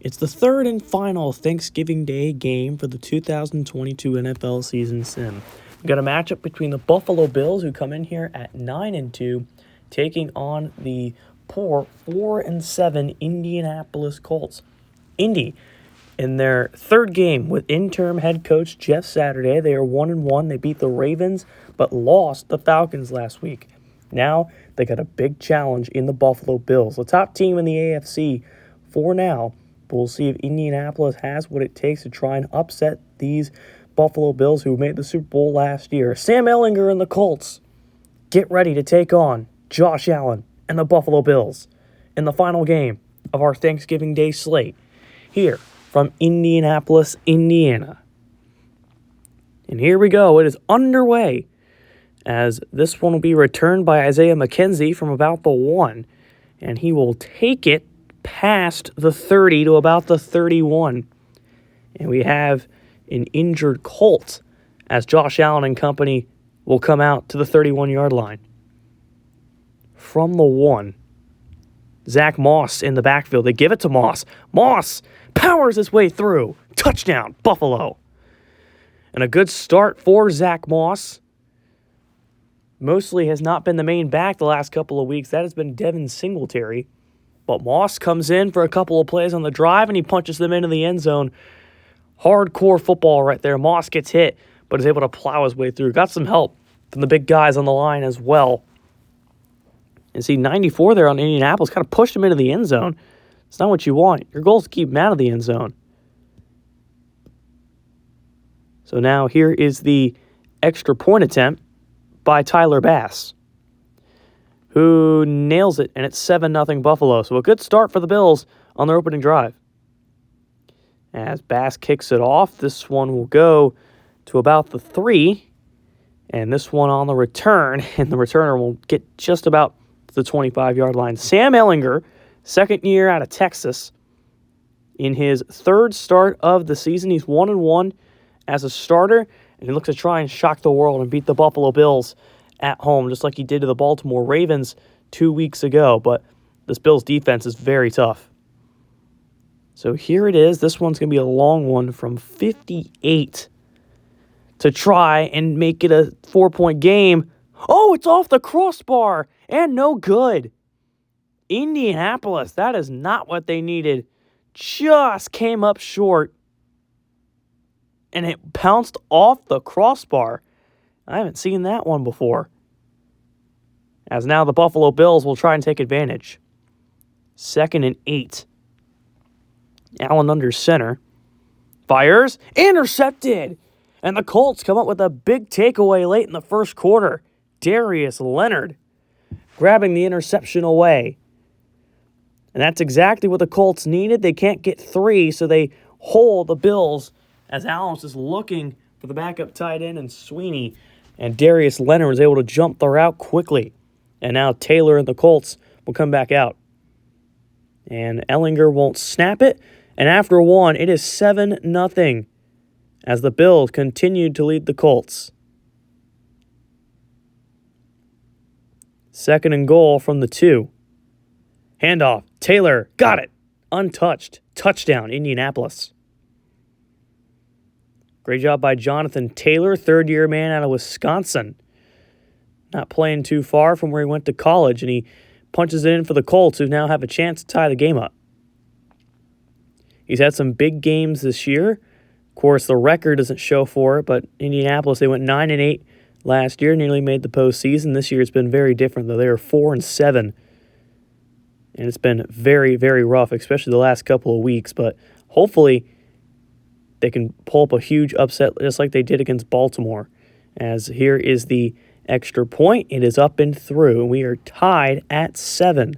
It's the third and final Thanksgiving Day game for the 2022 NFL season sim. We've got a matchup between the Buffalo Bills, who come in here at 9-2, taking on the poor 4-7 Indianapolis Colts. Indy, in their third game with interim head coach Jeff Saturday, they are 1-1. They beat the Ravens, but lost the Falcons last week. Now they got a big challenge in the Buffalo Bills, the top team in the AFC for now. But we'll see if Indianapolis has what it takes to try and upset these Buffalo Bills who made the Super Bowl last year. Sam Ehlinger and the Colts get ready to take on Josh Allen and the Buffalo Bills in the final game of our Thanksgiving Day slate here from Indianapolis, Indiana. And here we go. It is underway as this one will be returned by Isaiah McKenzie from about the 1, and he will take it past the 30 to about the 31. And we have an injured Colt as Josh Allen and company will come out to the 31-yard line. From the 1, Zach Moss in the backfield. They give it to Moss. Moss powers his way through. Touchdown, Buffalo. And a good start for Zach Moss. Mostly has not been the main back the last couple of weeks. That has been Devin Singletary. But Moss comes in for a couple of plays on the drive, and he punches them into the end zone. Hardcore football right there. Moss gets hit, but is able to plow his way through. Got some help from the big guys on the line as well. And see, 94 there on Indianapolis kind of pushed him into the end zone. It's not what you want. Your goal is to keep him out of the end zone. So now here is the extra point attempt by Tyler Bass, who nails it, and it's 7-0 Buffalo. So a good start for the Bills on their opening drive. As Bass kicks it off, this one will go to about the 3, and this one on the return, and the returner will get just about the 25-yard line. Sam Ehlinger, second year out of Texas, in his third start of the season. He's 1-1 as a starter, and he looks to try and shock the world and beat the Buffalo Bills at home, just like he did to the Baltimore Ravens 2 weeks ago. But this Bills defense is very tough. So here it is. This one's going to be a long one from 58 to try and make it a 4-point game. Oh, it's off the crossbar and no good. Indianapolis, that is not what they needed. Just came up short. And it bounced off the crossbar. I haven't seen that one before. As now the Buffalo Bills will try and take advantage. 2nd and 8. Allen under center. Fires. Intercepted. And the Colts come up with a big takeaway late in the first quarter. Darius Leonard grabbing the interception away. And that's exactly what the Colts needed. They can't get 3, so they hold the Bills as Allen is looking for the backup tight end and Sweeney. And Darius Leonard was able to jump the route quickly. And now Taylor and the Colts will come back out. And Ehlinger won't snap it. And after 1, it is 7-0 as the Bills continued to lead the Colts. 2nd and goal from the 2. Handoff. Taylor got it. Untouched. Touchdown, Indianapolis. Great job by Jonathan Taylor, third-year man out of Wisconsin. Not playing too far from where he went to college, and he punches it in for the Colts, who now have a chance to tie the game up. He's had some big games this year. Of course, the record doesn't show for it, but Indianapolis, they went 9-8 last year, nearly made the postseason. This year it's been very different, though. They are 4-7, and it's been very, very rough, especially the last couple of weeks, but hopefully they can pull up a huge upset just like they did against Baltimore. As here is the extra point. It is up and through, and we are tied at 7.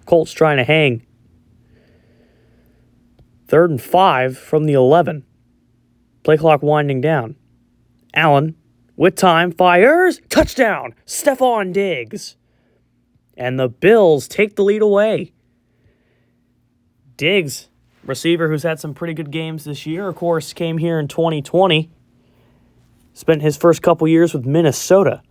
Colts trying to hang. 3rd and 5 from the 11. Play clock winding down. Allen, with time, fires. Touchdown! Stephon Diggs. And the Bills take the lead away. Diggs, receiver who's had some pretty good games this year, of course, came here in 2020. Spent his first couple years with Minnesota.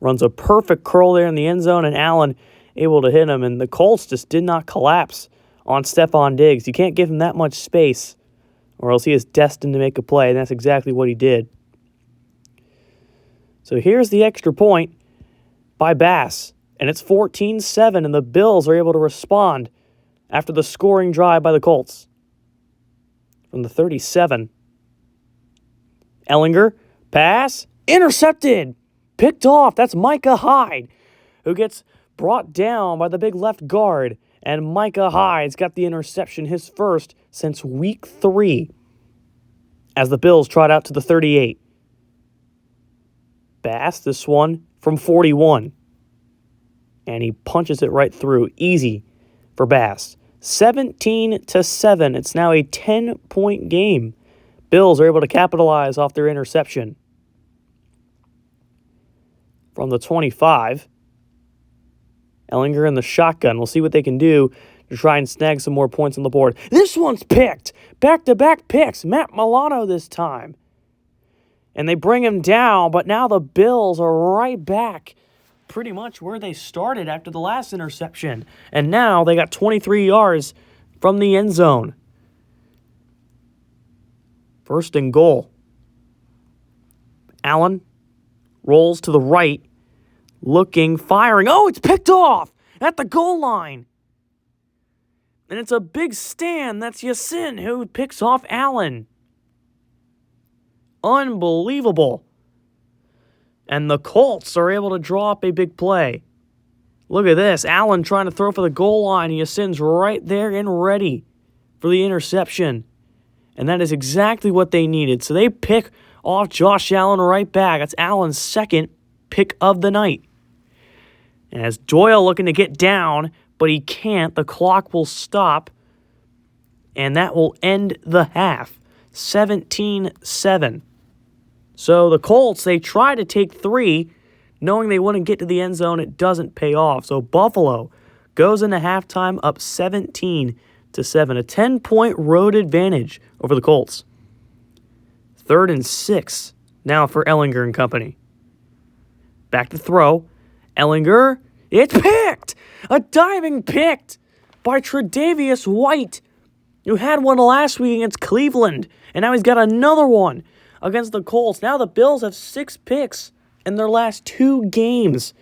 Runs a perfect curl there in the end zone, and Allen able to hit him. And the Colts just did not collapse on Stephon Diggs. You can't give him that much space, or else he is destined to make a play, and that's exactly what he did. So here's the extra point by Bass, and it's 14-7, and the Bills are able to respond after the scoring drive by the Colts. From the 37, Ellinger, pass, intercepted, picked off. That's Micah Hyde, who gets brought down by the big left guard, and Micah Hyde's got the interception, his first since week 3, as the Bills trot out to the 38. Bass, this one from 41. And he punches it right through. Easy for Bass. 17-7. It's now a 10-point game. Bills are able to capitalize off their interception. From the 25, Ellinger in the shotgun. We'll see what they can do to try and snag some more points on the board. This one's picked. Back-to-back picks. Matt Milano this time. And they bring him down, but now the Bills are right back pretty much where they started after the last interception. And now they got 23 yards from the end zone. First and goal. Allen rolls to the right, looking, firing. Oh, it's picked off at the goal line. And it's a big stand. That's Yasin who picks off Allen. Unbelievable. And the Colts are able to draw up a big play. Look at this. Allen trying to throw for the goal line. Yasin's right there and ready for the interception. And that is exactly what they needed. So they pick off Josh Allen right back. That's Allen's second pick of the night. And as Doyle looking to get down, but he can't, the clock will stop. And that will end the half. 17-7. So the Colts, they try to take 3, knowing they wouldn't get to the end zone. It doesn't pay off. So Buffalo goes into halftime up 17-7, a 10-point road advantage over the Colts. 3rd and 6 now for Ellinger and company. Back to throw. Ellinger, it's picked! A diving picked by Tre'Davious White, who had one last week against Cleveland, and now he's got another one against the Colts. Now the Bills have 6 picks in their last 2 games.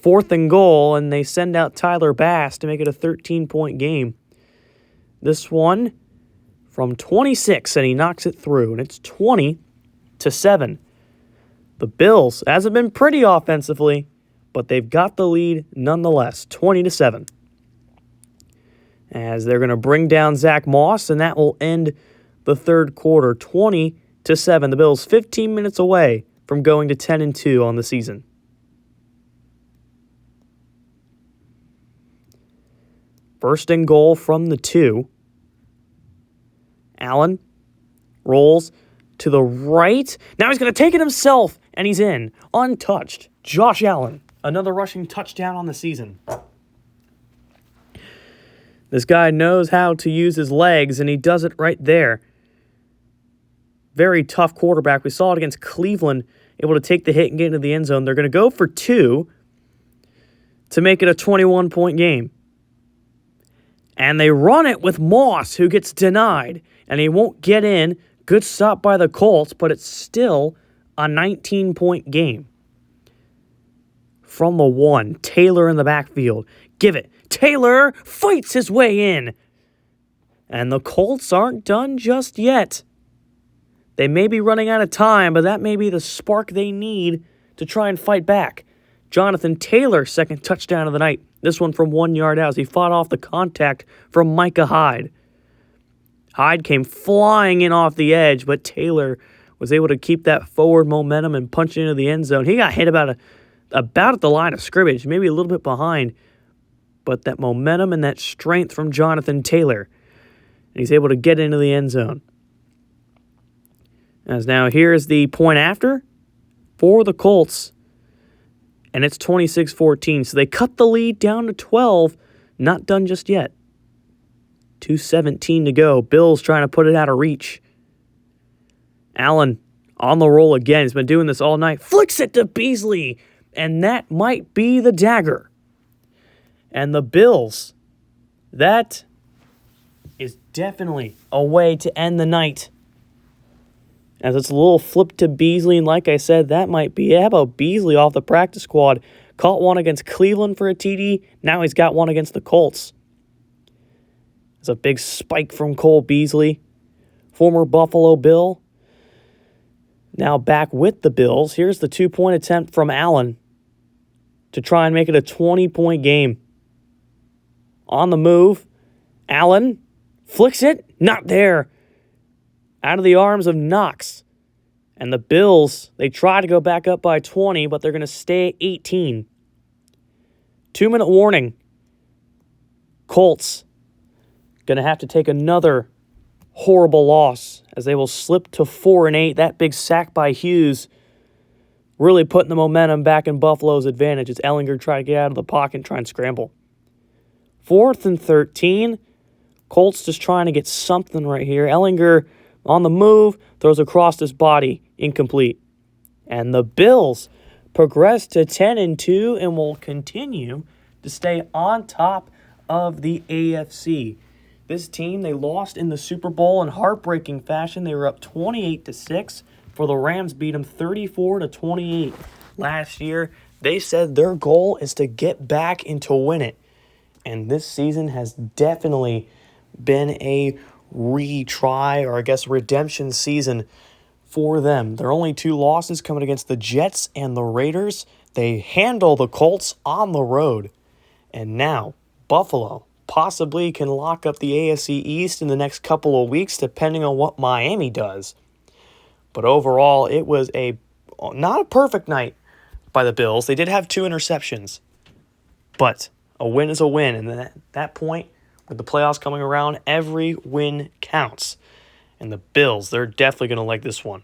4th and goal, and they send out Tyler Bass to make it a 13-point game. This one from 26, and he knocks it through, and it's 20-7. The Bills hasn't been pretty offensively, but they've got the lead nonetheless, 20-7. As they're going to bring down Zach Moss, and that will end the third quarter, 20-7. The Bills 15 minutes away from going to 10-2 on the season. First and goal from the 2. Allen rolls to the right. Now he's going to take it himself, and he's in, untouched. Josh Allen, another rushing touchdown on the season. This guy knows how to use his legs, and he does it right there. Very tough quarterback. We saw it against Cleveland, able to take the hit and get into the end zone. They're going to go for 2 to make it a 21-point game. And they run it with Moss, who gets denied, and he won't get in. Good stop by the Colts, but it's still a 19-point game. From the 1, Taylor in the backfield. Give it. Taylor fights his way in. And the Colts aren't done just yet. They may be running out of time, but that may be the spark they need to try and fight back. Jonathan Taylor, second touchdown of the night. This one from 1 yard out as he fought off the contact from Micah Hyde. Hyde came flying in off the edge, but Taylor was able to keep that forward momentum and punch into the end zone. He got hit about at the line of scrimmage, maybe a little bit behind, but that momentum and that strength from Jonathan Taylor, and he's able to get into the end zone. As now here's the point after for the Colts, and it's 26-14. So they cut the lead down to 12. Not done just yet. 2:17 to go. Bills trying to put it out of reach. Allen on the roll again. He's been doing this all night. Flicks it to Beasley, and that might be the dagger. And the Bills That is definitely a way to end the night. As it's a little flip to Beasley, and like I said, that might be it. How about Beasley off the practice squad? Caught one against Cleveland for a TD. Now he's got one against the Colts. It's a big spike from Cole Beasley, former Buffalo Bill. Now back with the Bills. Here's the 2-point attempt from Allen to try and make it a 20-point game. On the move, Allen flicks it. Not there. Out of the arms of Knox. And the Bills, they try to go back up by 20, but they're going to stay at 18. 2-minute warning. Colts going to have to take another horrible loss as they will slip to 4-8. That big sack by Hughes really putting the momentum back in Buffalo's advantage as Ellinger tried to get out of the pocket and try and scramble. 4th and 13. Colts just trying to get something right here. Ellinger on the move, throws across his body, incomplete. And the Bills progress to 10-2 and will continue to stay on top of the AFC. This team, they lost in the Super Bowl in heartbreaking fashion. They were up 28-6 for the Rams, beat them 34-28 last year. They said their goal is to get back and to win it. And this season has definitely been a retry, or I guess redemption season for them. Their only 2 losses coming against the Jets and the Raiders. They handle the Colts on the road. And now Buffalo possibly can lock up the AFC East in the next couple of weeks, depending on what Miami does. But overall, it was not a perfect night by the Bills. They did have 2 interceptions. But a win is a win. And at that point, with the playoffs coming around, every win counts. And the Bills, they're definitely going to like this one.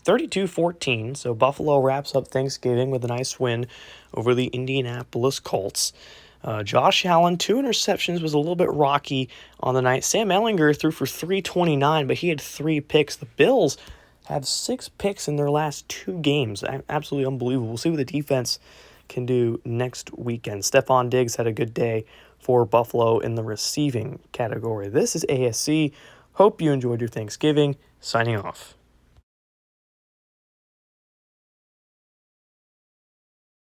32-14, so Buffalo wraps up Thanksgiving with a nice win over the Indianapolis Colts. Josh Allen, 2 interceptions, was a little bit rocky on the night. Sam Ehlinger threw for 329, but he had 3 picks. The Bills have 6 picks in their last 2 games. Absolutely unbelievable. We'll see what the defense can do next weekend. Stephon Diggs had a good day for Buffalo in the receiving category. This is ASC. Hope you enjoyed your Thanksgiving. Signing off.